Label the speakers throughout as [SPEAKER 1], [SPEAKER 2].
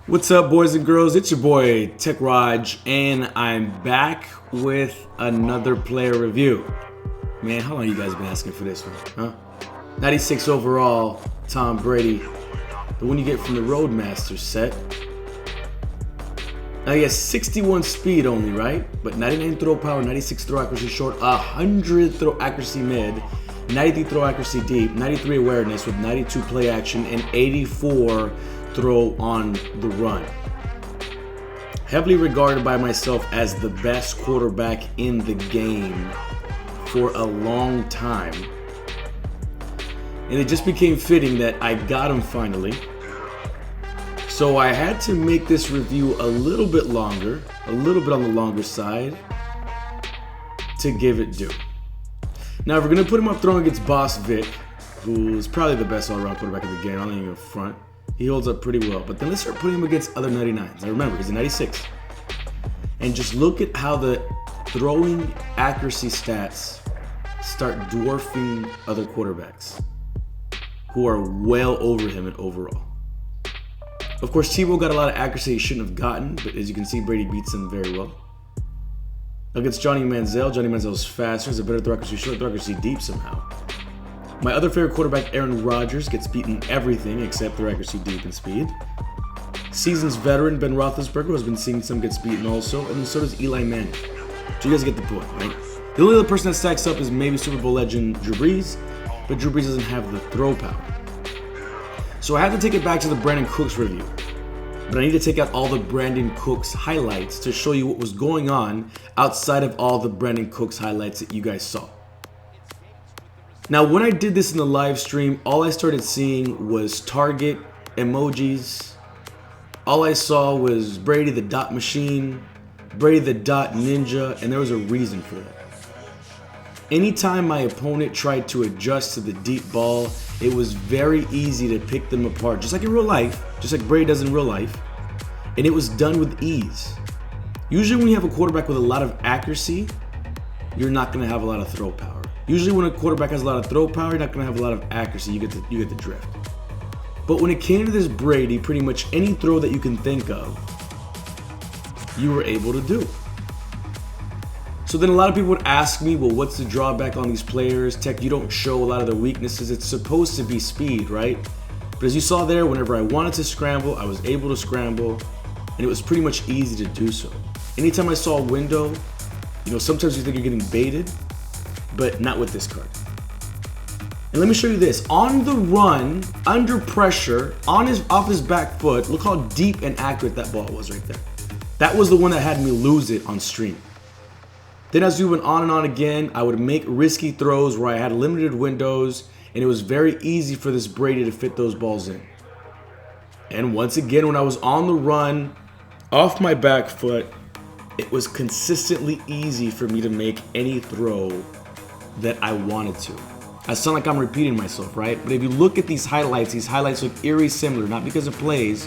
[SPEAKER 1] What's up, boys and girls? It's your boy TeKRaJ, and I'm back with another player review. Man, how long you guys been asking for this one, huh? 96 overall, Tom Brady, the one you get from the Roadmaster set. Now he has 61 speed only, right? But 99 throw power, 96 throw accuracy short, 100 throw accuracy mid, 93 throw accuracy deep, 93 awareness with 92 play action, and 84 throw on the run. Heavily regarded by myself as the best quarterback in the game for a long time. And it just became fitting that I got him finally. So I had to make this review a little bit longer, a little bit on the longer side, to give it due. Now, if we're going to put him up throwing against Boss Vic, who is probably the best all-around quarterback in the game, I don't even front. He holds up pretty well. But then let's start putting him against other 99s. Now remember, he's a 96. And just look at how the throwing accuracy stats start dwarfing other quarterbacks who are well over him in overall. Of course, Tebow got a lot of accuracy he shouldn't have gotten, but as you can see, Brady beats him very well. Against Johnny Manziel's faster, has a better throw accuracy short, throw accuracy deep somehow. My other favorite quarterback, Aaron Rodgers, gets beaten everything except throw accuracy deep and speed. Season's veteran, Ben Roethlisberger, who has been seeing some gets beaten also, and so does Eli Manning. So you guys get the point, right? The only other person that stacks up is maybe Super Bowl legend Drew Brees, but Drew Brees doesn't have the throw power. So I have to take it back to the Brandon Cooks review. But I need to take out all the Brandon Cooks highlights to show you what was going on outside of all the Brandon Cooks highlights that you guys saw. Now, when I did this in the live stream, all I started seeing was target emojis. All I saw was Brady the dot machine, Brady the dot ninja, and there was a reason for that. Anytime my opponent tried to adjust to the deep ball, it was very easy to pick them apart, just like in real life, just like Brady does in real life, and it was done with ease. Usually when you have a quarterback with a lot of accuracy, you're not going to have a lot of throw power. Usually when a quarterback has a lot of throw power, you're not going to have a lot of accuracy. You get the drift. But when it came to this Brady, pretty much any throw that you can think of, you were able to do. So then a lot of people would ask me, well, what's the drawback on these players? Tech, you don't show a lot of their weaknesses. It's supposed to be speed, right? But as you saw there, whenever I wanted to scramble, I was able to scramble, and it was pretty much easy to do so. Anytime I saw a window, sometimes you think you're getting baited, but not with this card. And let me show you this. On the run, under pressure, off his back foot, look how deep and accurate that ball was right there. That was the one that had me lose it on stream. Then as we went on and on again, I would make risky throws where I had limited windows, and it was very easy for this Brady to fit those balls in. And once again, when I was on the run, off my back foot, it was consistently easy for me to make any throw that I wanted to. I sound like I'm repeating myself, right? But if you look at these highlights look eerie similar, not because of plays,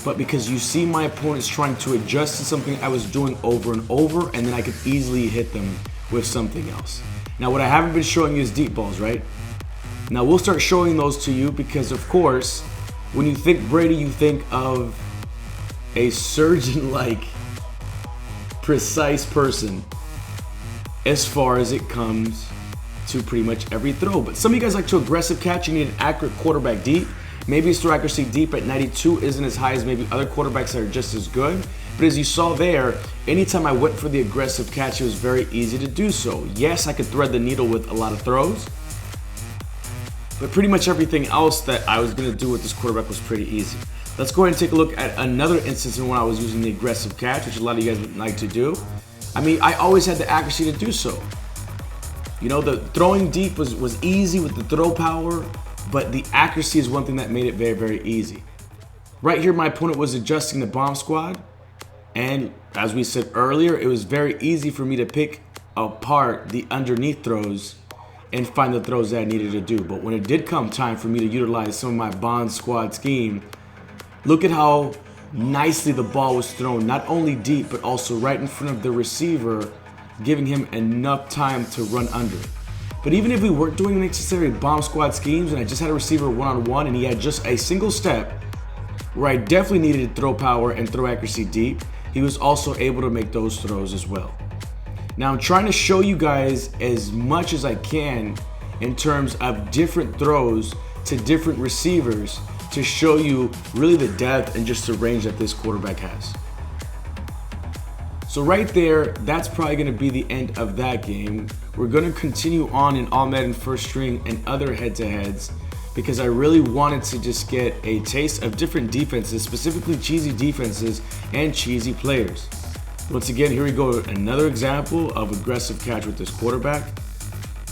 [SPEAKER 1] but because you see my opponents trying to adjust to something I was doing over and over, and then I could easily hit them with something else. Now, what I haven't been showing you is deep balls, right? Now, we'll start showing those to you because, of course, when you think Brady, you think of a surgeon-like, precise person as far as it comes to pretty much every throw. But some of you guys like to aggressive catch. You need an accurate quarterback deep. Maybe his throw accuracy deep at 92 isn't as high as maybe other quarterbacks that are just as good. But as you saw there, anytime I went for the aggressive catch, it was very easy to do so. Yes, I could thread the needle with a lot of throws, but pretty much everything else that I was going to do with this quarterback was pretty easy. Let's go ahead and take a look at another instance in when I was using the aggressive catch, which a lot of you guys would like to do. I mean, I always had the accuracy to do so. The throwing deep was easy with the throw power, but the accuracy is one thing that made it very, very easy. Right here, my opponent was adjusting the bomb squad, and as we said earlier, it was very easy for me to pick apart the underneath throws and find the throws that I needed to do. But when it did come time for me to utilize some of my bond squad scheme, look at how nicely the ball was thrown, not only deep, but also right in front of the receiver, giving him enough time to run under it. But even if we weren't doing necessary bomb squad schemes and I just had a receiver one-on-one and he had just a single step, where I definitely needed throw power and throw accuracy deep, he was also able to make those throws as well. Now I'm trying to show you guys as much as I can in terms of different throws to different receivers to show you really the depth and just the range that this quarterback has. So right there, that's probably going to be the end of that game. We're going to continue on in All Madden First String and other head-to-heads because I really wanted to just get a taste of different defenses, specifically cheesy defenses and cheesy players. Once again, here we go, another example of aggressive catch with this quarterback.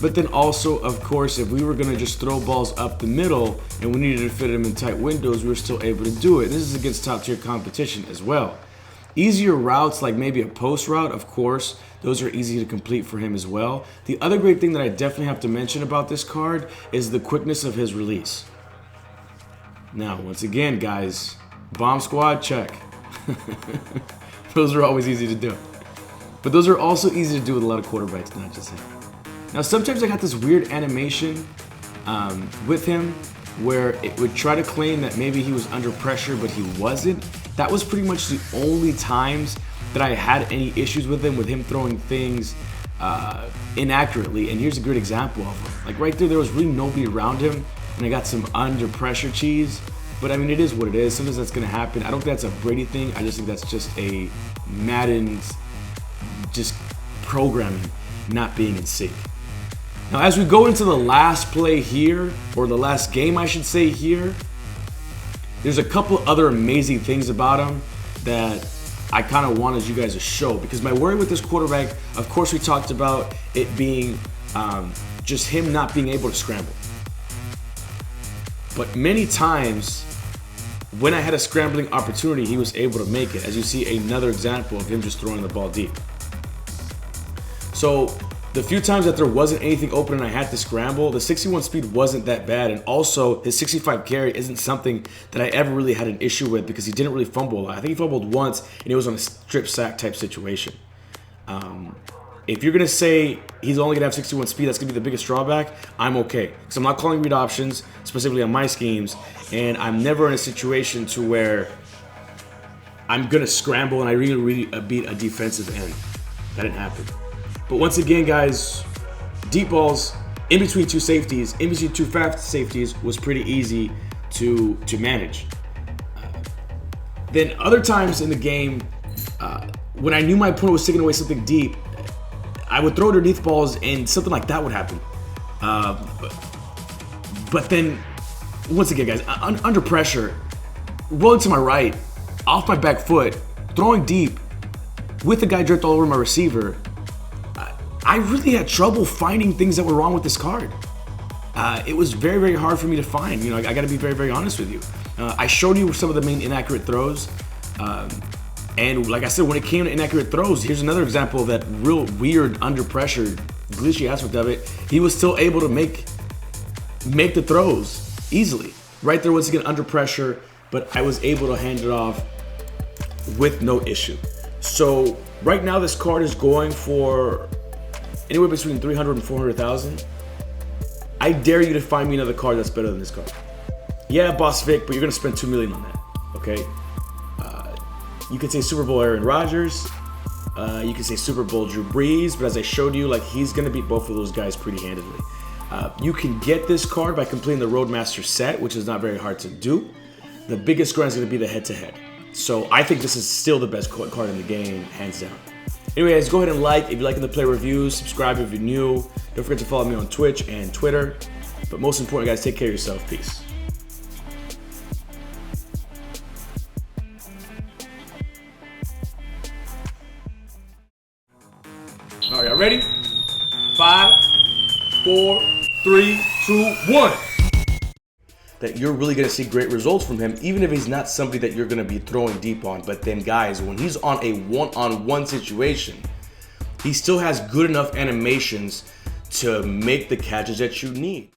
[SPEAKER 1] But then also, of course, if we were going to just throw balls up the middle and we needed to fit them in tight windows, we were still able to do it. This is against top-tier competition as well. Easier routes, like maybe a post route, of course, those are easy to complete for him as well. The other great thing that I definitely have to mention about this card is the quickness of his release. Now, once again, guys, bomb squad, check. Those are always easy to do. But those are also easy to do with a lot of quarterbacks, not just him. Now, sometimes I got this weird animation with him where it would try to claim that maybe he was under pressure, but he wasn't. That was pretty much the only times that I had any issues with him throwing things inaccurately. And here's a great example of it. Like right there was really nobody around him, and I got some under pressure cheese. But I mean, it is what it is. Sometimes that's gonna happen. I don't think that's a Brady thing. I just think that's just a Madden's just programming not being in sync. Now, as we go into the last play here, or the last game, I should say here, there's a couple other amazing things about him that I kind of wanted you guys to show. Because my worry with this quarterback, of course, we talked about it being just him not being able to scramble. But many times, when I had a scrambling opportunity, he was able to make it. As you see, another example of him just throwing the ball deep. So, the few times that there wasn't anything open and I had to scramble, the 61 speed wasn't that bad. And also, his 65 carry isn't something that I ever really had an issue with because he didn't really fumble a lot. I think he fumbled once, and it was on a strip sack type situation. If you're going to say he's only going to have 61 speed, that's going to be the biggest drawback, I'm okay. Because I'm not calling read options, specifically on my schemes, and I'm never in a situation to where I'm going to scramble and I really beat a defensive end. That didn't happen. But once again, guys, deep balls in between two safeties, in between two fast safeties was pretty easy to manage. Then other times in the game, when I knew my opponent was taking away something deep, I would throw underneath balls and something like that would happen. But then, once again, guys, under pressure, rolling to my right, off my back foot, throwing deep, with the guy draped all over my receiver, I really had trouble finding things that were wrong with this card. It was very hard for me to find. You know, I got to be very honest with you. I showed you some of the main inaccurate throws, and like I said, when it came to inaccurate throws, here's another example of that real weird under pressure, glitchy aspect of it. He was still able to make the throws easily. Right there, once again, under pressure, but I was able to hand it off with no issue. So right now, this card is going for anywhere between 300 and 400,000. I dare you to find me another card that's better than this card. Yeah, Boss Vic, but you're gonna spend $2 million on that. Okay. You could say Super Bowl Aaron Rodgers. You could say Super Bowl Drew Brees, but as I showed you, like he's gonna beat both of those guys pretty handedly. You can get this card by completing the Roadmaster set, which is not very hard to do. The biggest grind is gonna be the head-to-head. So I think this is still the best card in the game, hands down. Anyways, go ahead and like if you're liking the play reviews, subscribe if you're new. Don't forget to follow me on Twitch and Twitter. But most important, guys, take care of yourself. Peace. All right, y'all ready? 5, 4, 3, 2, 1. That you're really going to see great results from him, even if he's not somebody that you're going to be throwing deep on. But then, guys, when he's on a one-on-one situation, he still has good enough animations to make the catches that you need.